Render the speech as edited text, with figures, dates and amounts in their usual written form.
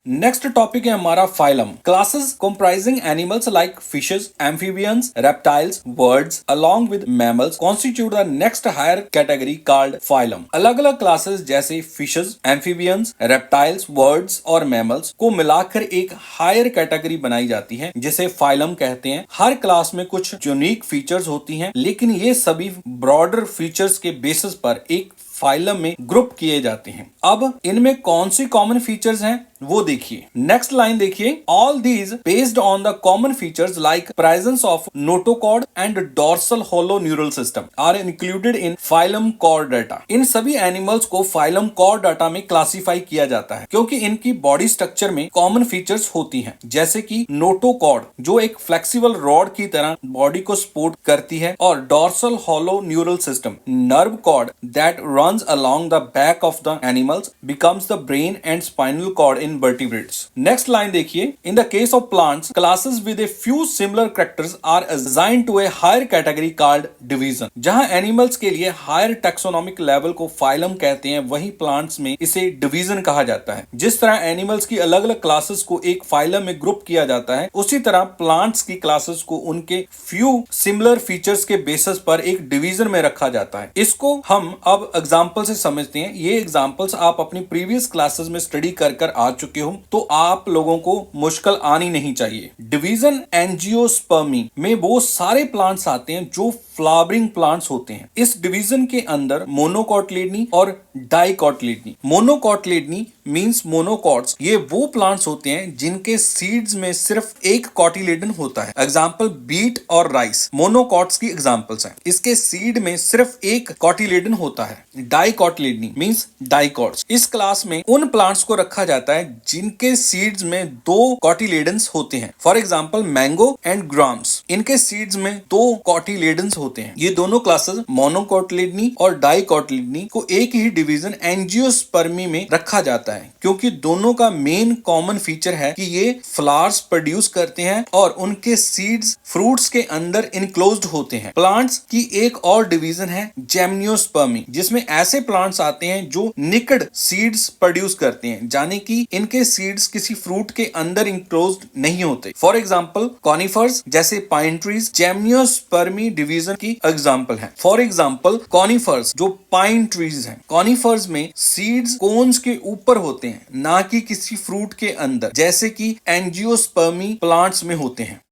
Next topic है हमारा phylum. Classes comprising animals like fishes, amphibians, reptiles, birds along with mammals constitute the next higher category called phylum। अलग अलग classes जैसे fishes, amphibians, reptiles, birds और mammals को मिलाकर एक हायर कैटेगरी बनाई जाती है जिसे फाइलम कहते हैं। हर क्लास में कुछ यूनिक फीचर्स होती हैं, लेकिन ये सभी ब्रॉडर फीचर्स के बेसिस पर एक फाइलम में ग्रुप किए जाते हैं। अब इनमें कौन सी कॉमन फीचर्स हैं वो देखिए। नेक्स्ट लाइन देखिए, all these based on the common features like presence of notochord and dorsal hollow neural system are included in phylum chordata. इन सभी एनिमल्स को फाइलम कॉर्डेटा में क्लासिफाई किया जाता है क्योंकि इनकी बॉडी स्ट्रक्चर में कॉमन फीचर्स होती हैं, जैसे कि नोटोकॉर्ड जो एक फ्लेक्सिबल रॉड की तरह बॉडी को सपोर्ट करती है, और dorsal hollow neural system nerve cord that runs along the back of the animals becomes the brain and spinal cord in vertebrates। Next line देखिए, in the case of plants, classes with a few similar characters are assigned to a higher category called division। जहां animals के लिए higher taxonomic level को phylum कहते हैं, वहीं plants में इसे division कहा जाता है। जिस तरह animals की अलग अलग classes को एक phylum में ग्रुप किया जाता है, उसी तरह plants की classes को उनके few similar features के बेसिस पर एक division में रखा जाता है। इसको हम अब एग्जाम्पल से समझते हैं। ये एग्जाम्पल्स आप अपनी प्रीवियस क्लासेस में स्टडी कर आ चुके हो, तो आप लोगों को मुश्किल आनी नहीं चाहिए। डिवीजन एंजियोस्पर्मी में वो सारे प्लांट्स आते हैं जो फ्लावरिंग प्लांट्स होते हैं। इस डिवीजन के अंदर मोनोकॉटिलेडनी और डाइकॉटिलेडनी। मोनोकॉटिलेडनी मींस मोनोकॉट्स, ये वो प्लांट्स होते हैं जिनके सीड्स में सिर्फ एक कॉटिलेडन होता है। एग्जाम्पल बीट और राइस मोनोकॉट्स की एग्जाम्पल्स हैं। इसके सीड में सिर्फ एक कॉटिलेडन होता है। डाइकॉटिलेडनी मींस डाइकॉट्स। इस क्लास में उन प्लांट्स को रखा जाता है जिनके सीड्स में दो कॉटिलेडन्स होते हैं। For example mango and grams, इनके सीड्स में दो कॉटिलेडन्स होते हैं। ये दोनों क्लासेस मोनोकॉटिलेडनी और डाइकॉटिलेडनी को एक ही डिवीजन एंजियोस्पर्मी में रखा जाता है क्योंकि दोनों का मेन कॉमन फीचर है कि ये फ्लावर्स प्रोड्यूस करते हैं और उनके सीड्स फ्रूट्स के अंदर इनक्लोज्ड होते हैं। प्लांट्स की एक और डिवीजन है जेमनियोस्पर्मी, जिसमें ऐसे प्लांट्स आते हैं जो निकड सीड्स प्रोड्यूस करते हैं, यानी कि इनके सीड्स किसी फ्रूट के अंदर इनक्लोज्ड नहीं होते। फॉर एग्जांपल कॉनिफर्स जैसे पाइन ट्रीज जेमनियोस्पर्मी डिवीजन की एग्जांपल है। फॉर एग्जांपल कॉनिफर्स जो पाइन ट्रीज हैं, कॉनिफर्स में सीड्स कोन्स के ऊपर होते हैं, ना कि किसी फ्रूट के अंदर, जैसे कि एंजियोस्पर्मी प्लांट्स में होते हैं।